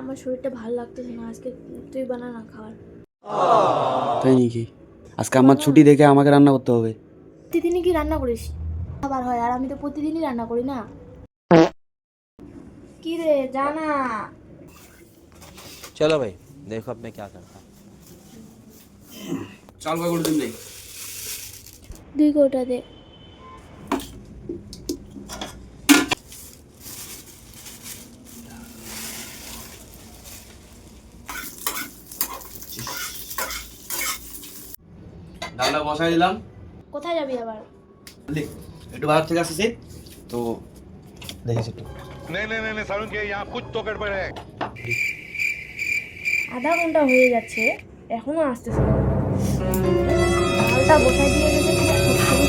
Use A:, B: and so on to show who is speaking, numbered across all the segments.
A: আমার শরীরটা ভালো লাগতেছে না আজকে, তুই বানা না খাবার।
B: তাই নাকি? আজকে আমার ছুটি দেখে আমাকে রান্না করতে হবে।
A: প্রতিদিনই কি রান্না করিস? খাবার হয় আর আমি তো প্রতিদিনই রান্না করি না। কি রে জানা?
C: चलो भाई देखो अब मैं क्या करता हूँ।
B: চাল কয় করে দিন নেই?
A: 2 কৌটা দে।
B: ডালটা বসাই দিলাম।
A: কোথায় যাবি আবার?
B: একটু বাইরে থেকে আসছি তো দেখিস একটু।
D: नहीं नहीं नहीं नहीं सारुण के यहाँ कुछ तो गड़बड़ है।
A: আধা ঘন্টা হয়ে যাচ্ছে এখনো আসতেছে না। ডালটা বসাই দিয়ে গেছে কি এখন খাবি?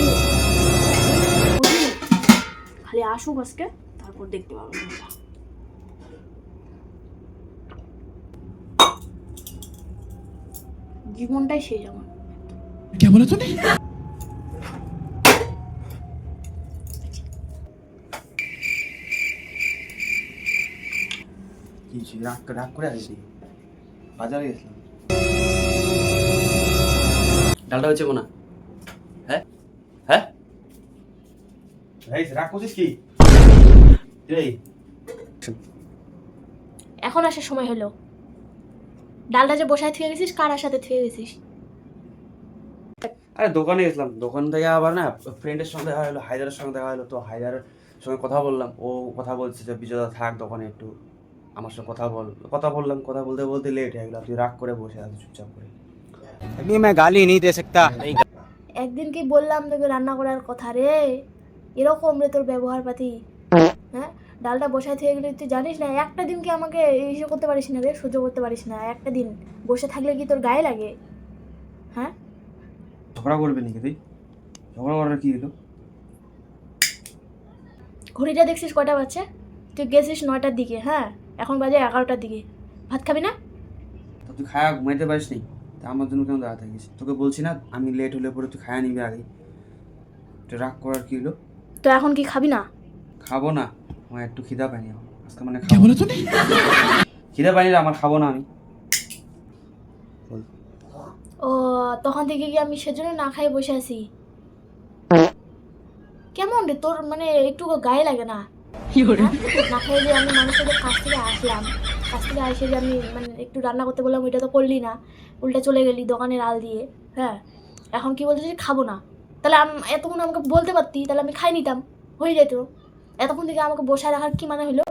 A: খালি আসুক আজকে, তারপর দেখতে পাবো মজা। জীবনটাই শেষ আমার।
E: क्या बोला तूने?
B: কি রাগ করে আসি, বাজারে গেছিলাম। ডালটা হচ্ছে কোনা? হ্যাঁ হ্যাঁ রাগ করছিস কি? এই
A: এখন আসার সময় হলো। ডালটা যে বসায় থুয়ে গেছিস কার সাথে থুয়ে গেছিস?
B: আরে দোকানে গেছিলাম, দোকান থেকে আবার না ফ্রেন্ডের সঙ্গে দেখা হলো, হায়দারের সঙ্গে দেখা হলো। তো হায়দারের সঙ্গে কথা বললাম, ও কথা বলছে যে বিজয়দা থাক দোকানে, একটু আমার সঙ্গে কথা বললাম। কথা বলতে বলতে লেট হয়ে গেল। তুই রাগ করে বসে আছিস চুপচাপ করে।
C: अभी मैं गाली नहीं दे सकता नहीं।
A: একদিন কি বললাম তোকে রান্না করার কথা রে? এরকম রে তোর ব্যবহার পাতি। হ্যাঁ, ডালটা বসায় থেকে গেলে তুই জানিস না? একটা দিন কি আমাকে ইসে করতে পারিস না রে? সহ্য করতে পারিস না? একটা দিন বসে থাকলে কি তোর গায়ে লাগে? হ্যাঁ,
B: ঝগড়া করবি নাকি তুই? ঝগড়া করার কি হলো?
A: ঘড়িটা দেখছিস কয়টা বাজছে? তুই গেছিস 9টার দিকে, হ্যাঁ এখন বাজে 11টার দিকে। ভাত খাবি না?
B: তো তুই খায়া ঘুমাইতে পারিস নি? তা আমার জন্য কেন দাঁড়া থাকিস? তোকে বলছি না আমি লেট হলে পরে তুই খায়া নিবি আগে। তুই রাগ করার কি হলো?
A: তো এখন কি খাবি না?
B: খাবো না, আমার একটু খিদা পাইনি আজকে, মানে
E: क्या बोला तूने?
B: খিদা পাইনি রে আমার, খাবো না আমি।
A: ও, তখন থেকে কি আমি সেজন্য না খাই বসে আছি? কেমন রে তোর, মানে একটু গায়ে লাগে না? না খাই যে আমি মানুষের কাছ থেকে আসলাম, কাছ থেকে এসে যে আমি মানে একটু রান্না করতে বললাম, ওইটা তো করলি না, উল্টা চলে গেলি দোকানের আল দিয়ে। হ্যাঁ, এখন কি বলছিস খাবো না? তাহলে এতক্ষণ আমাকে বলতে পারতি, তাহলে আমি খাই নিতাম, হয়ে যেত। এতক্ষণ থেকে আমাকে বসায় রাখার কি মানে হলো?